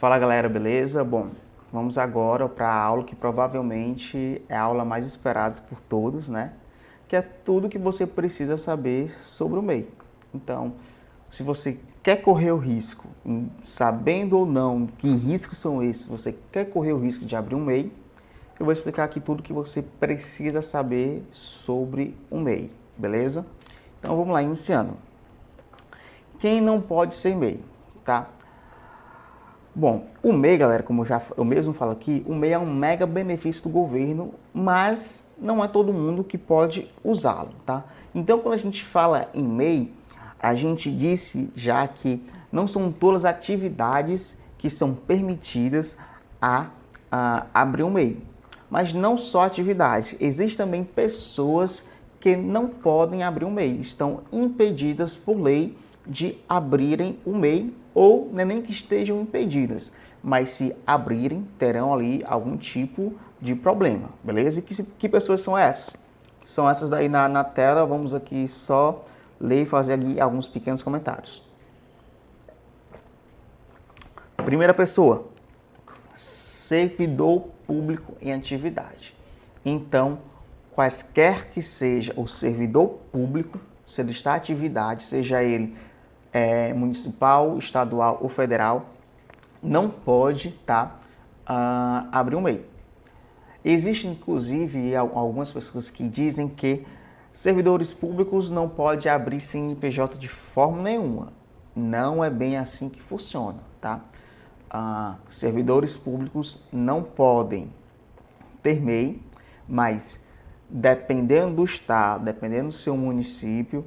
Fala galera, beleza? Bom, vamos agora para a aula que provavelmente é a aula mais esperada por todos, né? Que é tudo que você precisa saber sobre o MEI. Então, se você quer correr o risco, sabendo ou não que riscos são esses, você quer correr o risco de abrir um MEI, eu vou explicar aqui tudo que você precisa saber sobre o MEI, beleza? Então vamos lá, iniciando. Quem não pode ser MEI, tá? Bom, o MEI, galera, como eu mesmo falo aqui, o MEI é um mega benefício do governo, mas não é todo mundo que pode usá-lo, tá? Então, quando a gente fala em MEI, a gente disse já que não são todas as atividades que são permitidas a abrir um MEI. Mas não só atividades, existem também pessoas que não podem abrir um MEI, estão impedidas por lei de abrirem o MEI, ou nem que estejam impedidas, mas se abrirem, terão ali algum tipo de problema, beleza? E que pessoas são essas? São essas daí na tela, vamos aqui só ler e fazer ali alguns pequenos comentários. Primeira pessoa, servidor público em atividade. Então, quaisquer que seja o servidor público, se ele está em atividade, seja ele municipal, estadual ou federal, não pode abrir um MEI. Existem, inclusive, algumas pessoas que dizem que servidores públicos não podem abrir CNPJ de forma nenhuma. Não é bem assim que funciona, tá? Servidores públicos não podem ter MEI, mas dependendo do estado, dependendo do seu município,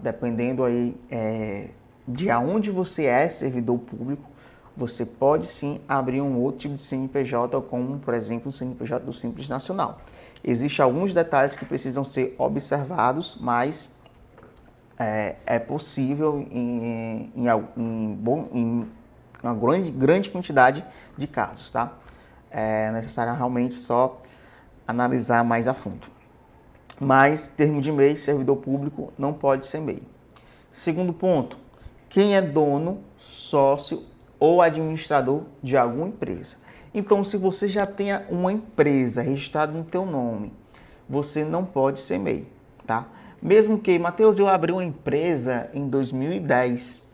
dependendo aí de aonde você é servidor público, você pode sim abrir um outro tipo de CNPJ, como por exemplo o CNPJ do Simples Nacional. Existem alguns detalhes que precisam ser observados, mas é possível em uma grande quantidade de casos, tá? É necessário realmente só analisar mais a fundo. Mas termo de MEI, servidor público, não pode ser MEI. Segundo ponto, quem é dono, sócio ou administrador de alguma empresa. Então, se você já tem uma empresa registrada no teu nome, você não pode ser MEI, tá? Mesmo que, Matheus, eu abri uma empresa em 2010,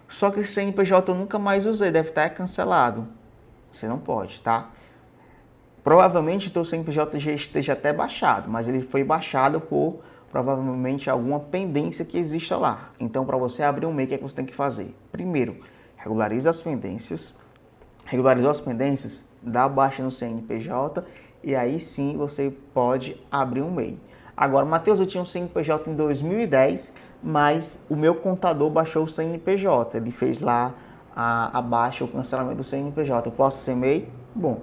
só que esse CNPJ eu nunca mais usei, deve estar cancelado. Você não pode, tá? Provavelmente o teu CNPJ já esteja até baixado, mas ele foi baixado por provavelmente alguma pendência que exista lá. Então, para você abrir um MEI, o que é que você tem que fazer? Primeiro, regulariza as pendências. Regularizou as pendências, dá baixa no CNPJ e aí sim você pode abrir um MEI. Agora, Matheus, eu tinha um CNPJ em 2010, mas o meu contador baixou o CNPJ. Ele fez lá a baixa, o cancelamento do CNPJ. Eu posso ser MEI? Bom,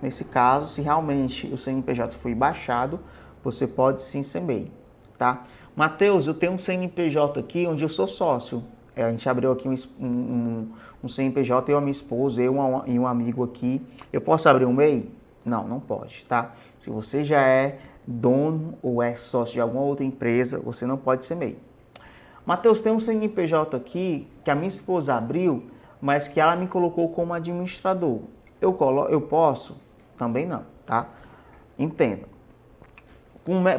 nesse caso, se realmente o CNPJ foi baixado, você pode sim ser MEI, tá? Matheus, eu tenho um CNPJ aqui onde eu sou sócio. A gente abriu aqui um CNPJ, eu, a minha esposa, e um amigo aqui. Eu posso abrir um MEI? Não, não pode, tá? Se você já é dono ou é sócio de alguma outra empresa, você não pode ser MEI. Matheus, tem um CNPJ aqui que a minha esposa abriu, mas que ela me colocou como administrador. Eu posso? Também não, tá? Entenda.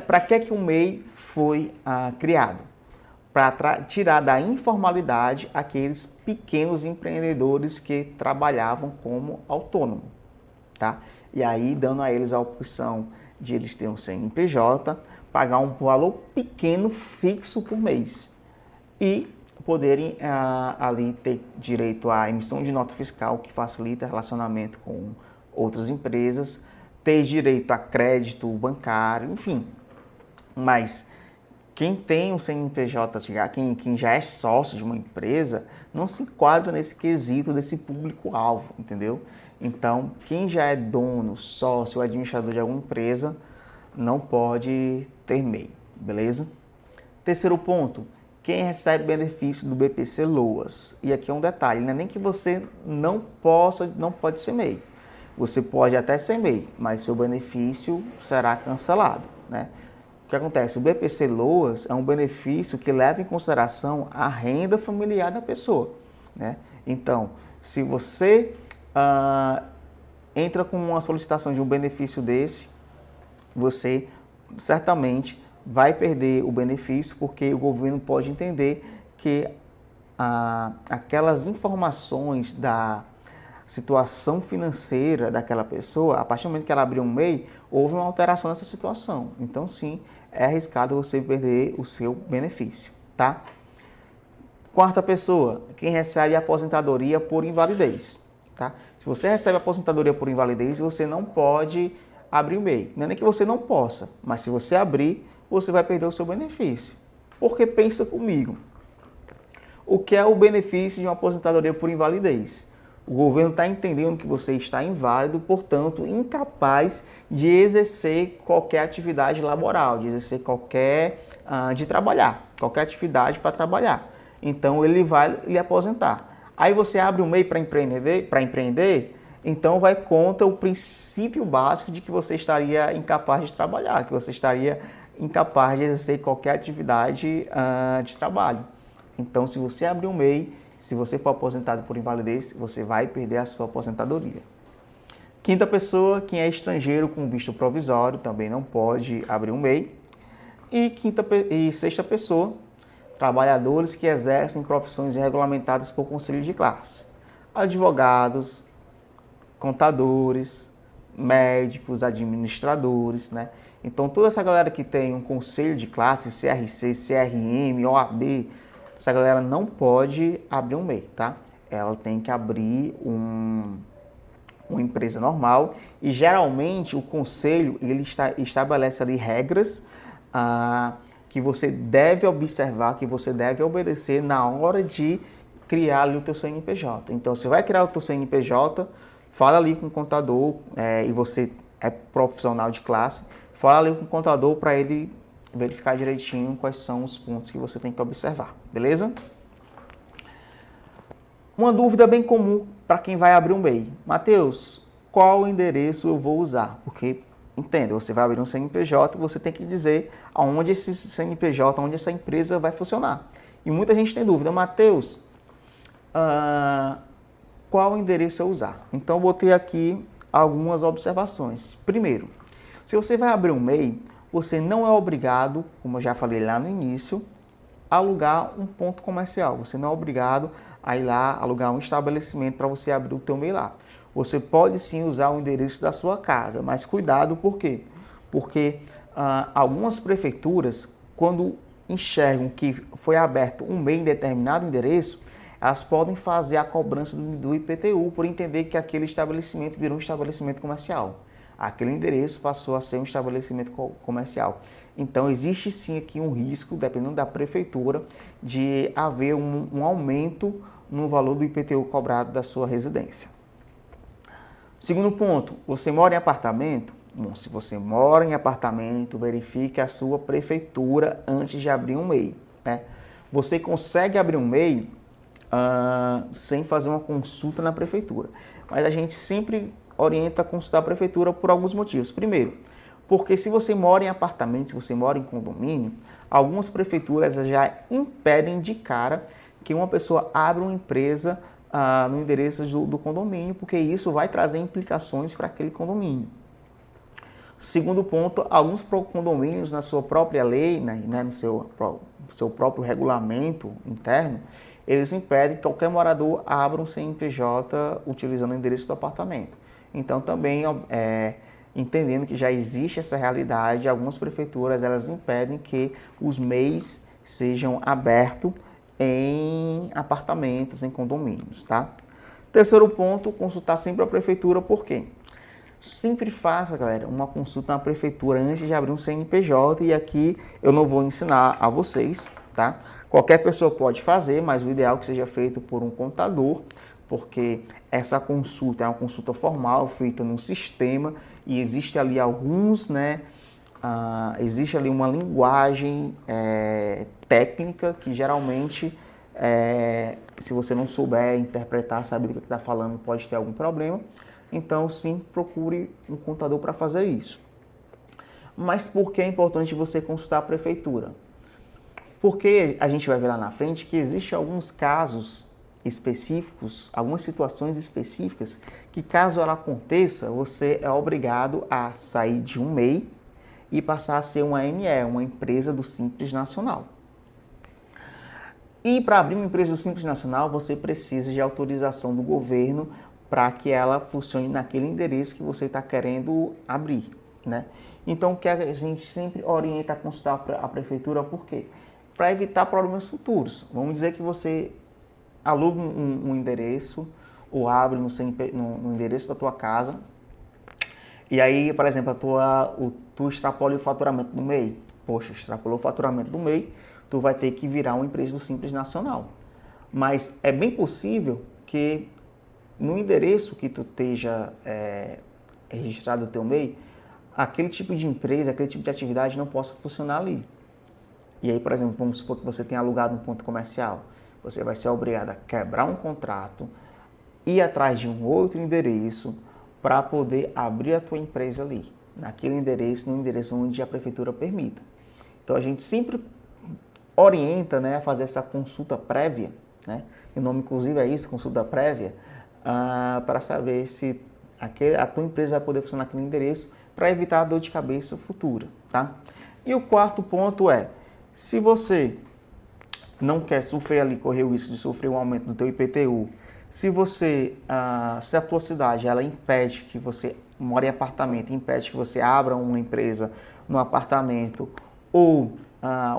Para que o MEI foi criado? Para tirar da informalidade aqueles pequenos empreendedores que trabalhavam como autônomo, tá? E aí dando a eles a opção de eles terem um CNPJ, pagar um valor pequeno fixo por mês e poderem ali ter direito à emissão de nota fiscal, que facilita o relacionamento com outras empresas, ter direito a crédito bancário, enfim. Mas quem tem um CNPJ, quem já é sócio de uma empresa, não se enquadra nesse quesito desse público-alvo, entendeu? Então, quem já é dono, sócio ou administrador de alguma empresa, não pode ter MEI, beleza? Terceiro ponto, quem recebe benefício do BPC Loas. E aqui é um detalhe, não é nem que você não pode ser MEI. Você pode até ser MEI, mas seu benefício será cancelado, né? O que acontece? O BPC Loas é um benefício que leva em consideração a renda familiar da pessoa, né? Então, se você entra com uma solicitação de um benefício desse, você certamente vai perder o benefício, porque o governo pode entender que aquelas informações da situação financeira daquela pessoa, a partir do momento que ela abriu um MEI, houve uma alteração nessa situação. Então, sim, é arriscado você perder o seu benefício, tá? Quarta pessoa, quem recebe aposentadoria por invalidez, tá? Se você recebe aposentadoria por invalidez, você não pode abrir o MEI. Não é nem que você não possa, mas se você abrir, você vai perder o seu benefício. Porque pensa comigo, o que é o benefício de uma aposentadoria por invalidez? O governo está entendendo que você está inválido, portanto, incapaz de exercer qualquer atividade laboral, de exercer de trabalhar, qualquer atividade para trabalhar. Então, ele vai lhe aposentar. Aí você abre um MEI para empreender, então vai contra o princípio básico de que você estaria incapaz de trabalhar, que você estaria incapaz de exercer qualquer atividade de trabalho. Então, se você abrir um MEI, se você for aposentado por invalidez, você vai perder a sua aposentadoria. Quinta pessoa, quem é estrangeiro com visto provisório, também não pode abrir um MEI. E sexta pessoa, trabalhadores que exercem profissões regulamentadas por conselho de classe. Advogados, contadores, médicos, administradores, né? Então, toda essa galera que tem um conselho de classe, CRC, CRM, OAB, essa galera não pode abrir um MEI, tá? Ela tem que abrir uma empresa normal e, geralmente, o conselho ele estabelece ali regras que você deve observar, que você deve obedecer na hora de criar ali o teu CNPJ. Então, você vai criar o teu CNPJ, fala ali com o contador, e você é profissional de classe, fala ali com o contador para ele verificar direitinho quais são os pontos que você tem que observar, beleza? Uma dúvida bem comum para quem vai abrir um MEI. Matheus, qual endereço eu vou usar? Porque, entenda, você vai abrir um CNPJ, você tem que dizer aonde esse CNPJ, onde essa empresa vai funcionar. E muita gente tem dúvida, Matheus, qual endereço eu usar? Então, eu botei aqui algumas observações. Primeiro, se você vai abrir um MEI, você não é obrigado, como eu já falei lá no início, a alugar um ponto comercial. Você não é obrigado a ir lá alugar um estabelecimento para você abrir o teu MEI lá. Você pode sim usar o endereço da sua casa, mas cuidado, por quê? Porque algumas prefeituras, quando enxergam que foi aberto um MEI em determinado endereço, elas podem fazer a cobrança do IPTU por entender que aquele estabelecimento virou um estabelecimento comercial. Aquele endereço passou a ser um estabelecimento comercial. Então, existe sim aqui um risco, dependendo da prefeitura, de haver um aumento no valor do IPTU cobrado da sua residência. Segundo ponto, você mora em apartamento? Bom, se você mora em apartamento, verifique a sua prefeitura antes de abrir um MEI, né? Você consegue abrir um MEI sem fazer uma consulta na prefeitura, mas a gente sempre orienta a consultar a prefeitura por alguns motivos. Primeiro, porque se você mora em apartamento, se você mora em condomínio, algumas prefeituras já impedem de cara que uma pessoa abra uma empresa no endereço do condomínio, porque isso vai trazer implicações para aquele condomínio. Segundo ponto, alguns condomínios na sua própria lei, né, no seu próprio regulamento interno, eles impedem que qualquer morador abra um CNPJ utilizando o endereço do apartamento. Então, também, entendendo que já existe essa realidade, algumas prefeituras elas impedem que os MEIs sejam abertos em apartamentos, em condomínios, tá? Terceiro ponto, consultar sempre a prefeitura, por quê? Sempre faça, galera, uma consulta na prefeitura antes de abrir um CNPJ, e aqui eu não vou ensinar a vocês, tá? Qualquer pessoa pode fazer, mas o ideal é que seja feito por um contador, porque essa consulta é uma consulta formal, feita num sistema, e existe ali existe ali uma linguagem técnica que geralmente, se você não souber interpretar, saber do que está falando, pode ter algum problema. Então, sim, procure um contador para fazer isso. Mas por que é importante você consultar a prefeitura? Porque a gente vai ver lá na frente que existem alguns casos específicos, algumas situações específicas, que caso ela aconteça, você é obrigado a sair de um MEI e passar a ser uma ME, uma empresa do Simples Nacional. E para abrir uma empresa do Simples Nacional, você precisa de autorização do governo para que ela funcione naquele endereço que você está querendo abrir, né? Então, o que a gente sempre orienta a consultar a prefeitura, por quê? Para evitar problemas futuros. Vamos dizer que você aluga um endereço ou abre no endereço da tua casa e aí, por exemplo, tu extrapola o faturamento do MEI. Poxa, extrapolou o faturamento do MEI, tu vai ter que virar uma empresa do Simples Nacional. Mas é bem possível que no endereço que tu esteja registrado o teu MEI, aquele tipo de empresa, aquele tipo de atividade não possa funcionar ali. E aí, por exemplo, vamos supor que você tenha alugado um ponto comercial. Você vai ser obrigado a quebrar um contrato, ir atrás de um outro endereço para poder abrir a tua empresa ali, naquele endereço, no endereço onde a prefeitura permita. Então, a gente sempre orienta, né, a fazer essa consulta prévia, né? O nome, inclusive, é isso, consulta prévia, para saber se a tua empresa vai poder funcionar naquele endereço para evitar a dor de cabeça futura, tá? E o quarto ponto é, se você não quer sofrer ali, correr o risco de sofrer um aumento do teu IPTU, se a tua cidade ela impede que você mora em apartamento, impede que você abra uma empresa no apartamento, ou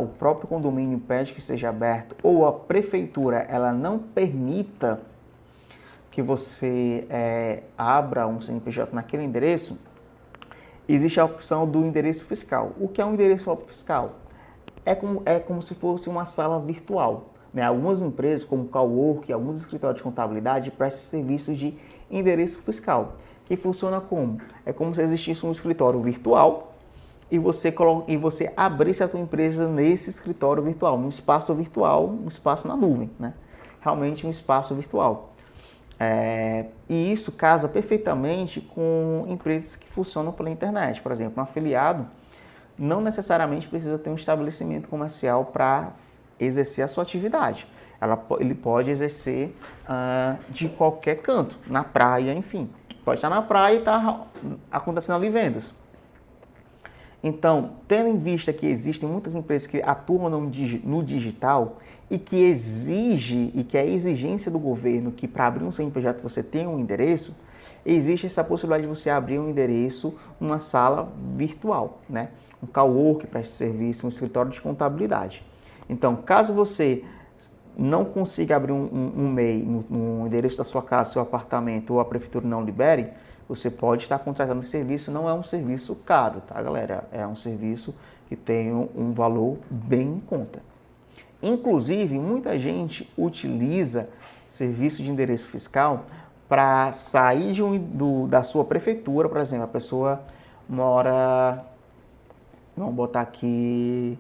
o próprio condomínio impede que seja aberto, ou a prefeitura ela não permita que você abra um CNPJ naquele endereço, existe a opção do endereço fiscal. O que é um endereço fiscal? É como se fosse uma sala virtual, né? Algumas empresas, como o Cowork, alguns escritórios de contabilidade, prestam serviços de endereço fiscal, que funciona como? É como se existisse um escritório virtual e você abrisse a sua empresa nesse escritório virtual, um espaço virtual, um espaço na nuvem, né? Realmente um espaço virtual. E isso casa perfeitamente com empresas que funcionam pela internet. Por exemplo, um afiliado não necessariamente precisa ter um estabelecimento comercial para exercer a sua atividade. Ele pode exercer de qualquer canto, na praia, enfim. Pode estar na praia e estar acontecendo ali vendas. Então, tendo em vista que existem muitas empresas que atuam no digital e que é exigência do governo que para abrir um CNPJ você tenha um endereço, existe essa possibilidade de você abrir um endereço numa sala virtual, né? Um Cowork para esse serviço, um escritório de contabilidade. Então, caso você não consiga abrir um MEI no endereço da sua casa, seu apartamento, ou a prefeitura não libere, você pode estar contratando esse serviço. Não é um serviço caro, tá, galera? É um serviço que tem um valor bem em conta. Inclusive, muita gente utiliza serviço de endereço fiscal para sair da sua prefeitura. Por exemplo, a pessoa mora, vamos botar aqui,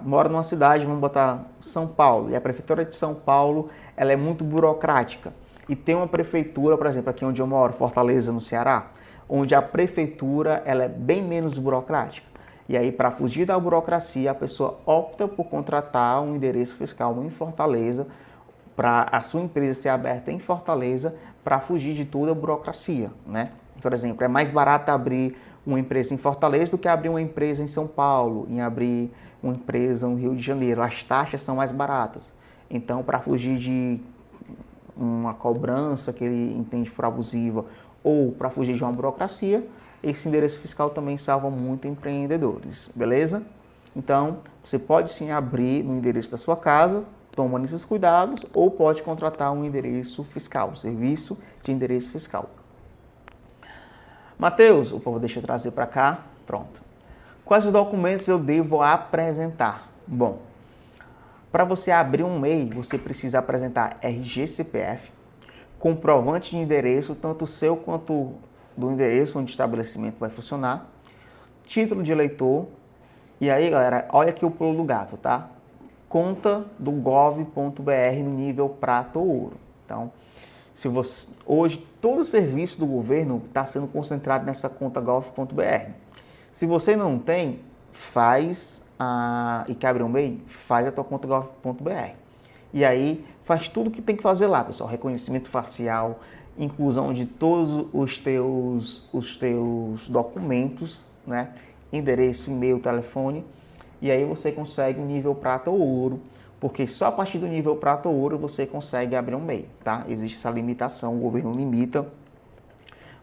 mora numa cidade, vamos botar São Paulo, e a prefeitura de São Paulo ela é muito burocrática. E tem uma prefeitura, por exemplo, aqui onde eu moro, Fortaleza, no Ceará, onde a prefeitura ela é bem menos burocrática. E aí, para fugir da burocracia, a pessoa opta por contratar um endereço fiscal em Fortaleza, para a sua empresa ser aberta em Fortaleza, para fugir de toda a burocracia, né? Por exemplo, é mais barato abrir uma empresa em Fortaleza do que abrir uma empresa em São Paulo, em abrir uma empresa no Rio de Janeiro. As taxas são mais baratas. Então, para fugir de uma cobrança que ele entende por abusiva ou para fugir de uma burocracia, esse endereço fiscal também salva muito empreendedores, beleza? Então, você pode sim abrir no endereço da sua casa, tomando esses cuidados, ou pode contratar um endereço fiscal, um serviço de endereço fiscal. Matheus, o povo deixa eu trazer para cá, pronto. Quais os documentos eu devo apresentar? Bom, para você abrir um MEI, você precisa apresentar RG, CPF, comprovante de endereço, tanto seu quanto do endereço onde o estabelecimento vai funcionar, título de eleitor, e aí, galera, olha aqui o pulo do gato, tá? Conta do gov.br no nível prata ou ouro. Então, hoje, todo o serviço do governo está sendo concentrado nessa conta gov.br. Se você não tem, e quer abrir um MEI, faz a tua conta gov.br. E aí faz tudo o que tem que fazer lá, pessoal. Reconhecimento facial, inclusão de todos os teus documentos, né? Endereço, e-mail, telefone. E aí você consegue um nível prata ou ouro, porque só a partir do nível prata ou ouro você consegue abrir um MEI, tá? Existe essa limitação, o governo limita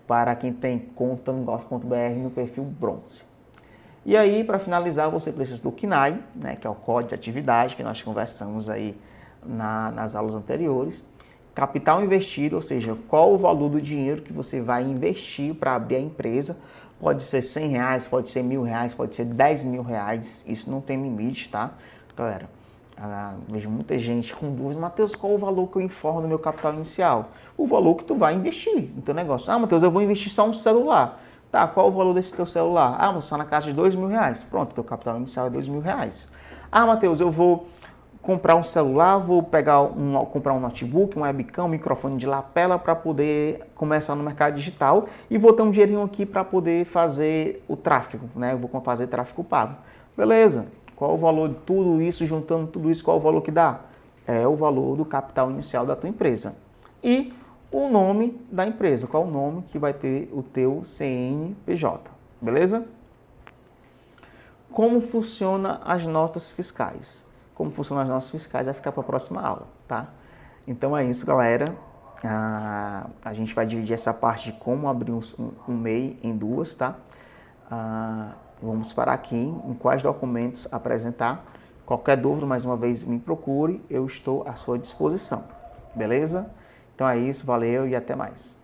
para quem tem conta no gov.br no perfil bronze. E aí, para finalizar, você precisa do CNAE, né, que é o Código de Atividade, que nós conversamos aí nas aulas anteriores. Capital investido, ou seja, qual o valor do dinheiro que você vai investir para abrir a empresa. Pode ser R$100, pode ser R$1.000, pode ser R$10.000, isso não tem limite, tá? Galera, vejo muita gente com dúvidas. Matheus, qual o valor que eu informo no meu capital inicial? O valor que tu vai investir no teu negócio. Ah, Matheus, eu vou investir só um celular. Tá, qual o valor desse teu celular? Ah, mas está na casa de R$2.000. Pronto, teu capital inicial é R$2.000. Ah, Matheus, eu vou comprar um celular, vou comprar um notebook, um webcam, um microfone de lapela para poder começar no mercado digital e vou ter um dinheirinho aqui para poder fazer o tráfego, né? Eu vou fazer tráfego pago. Beleza. Qual o valor de tudo isso, juntando tudo isso, qual o valor que dá? É o valor do capital inicial da tua empresa. E o nome da empresa, qual o nome que vai ter o teu CNPJ, beleza? Como funciona as notas fiscais? Como funcionam as notas fiscais vai ficar para a próxima aula, tá? Então é isso, galera. A gente vai dividir essa parte de como abrir um MEI em duas, tá? Vamos parar aqui em quais documentos apresentar. Qualquer dúvida, mais uma vez, me procure. Eu estou à sua disposição, beleza? Então é isso, valeu e até mais.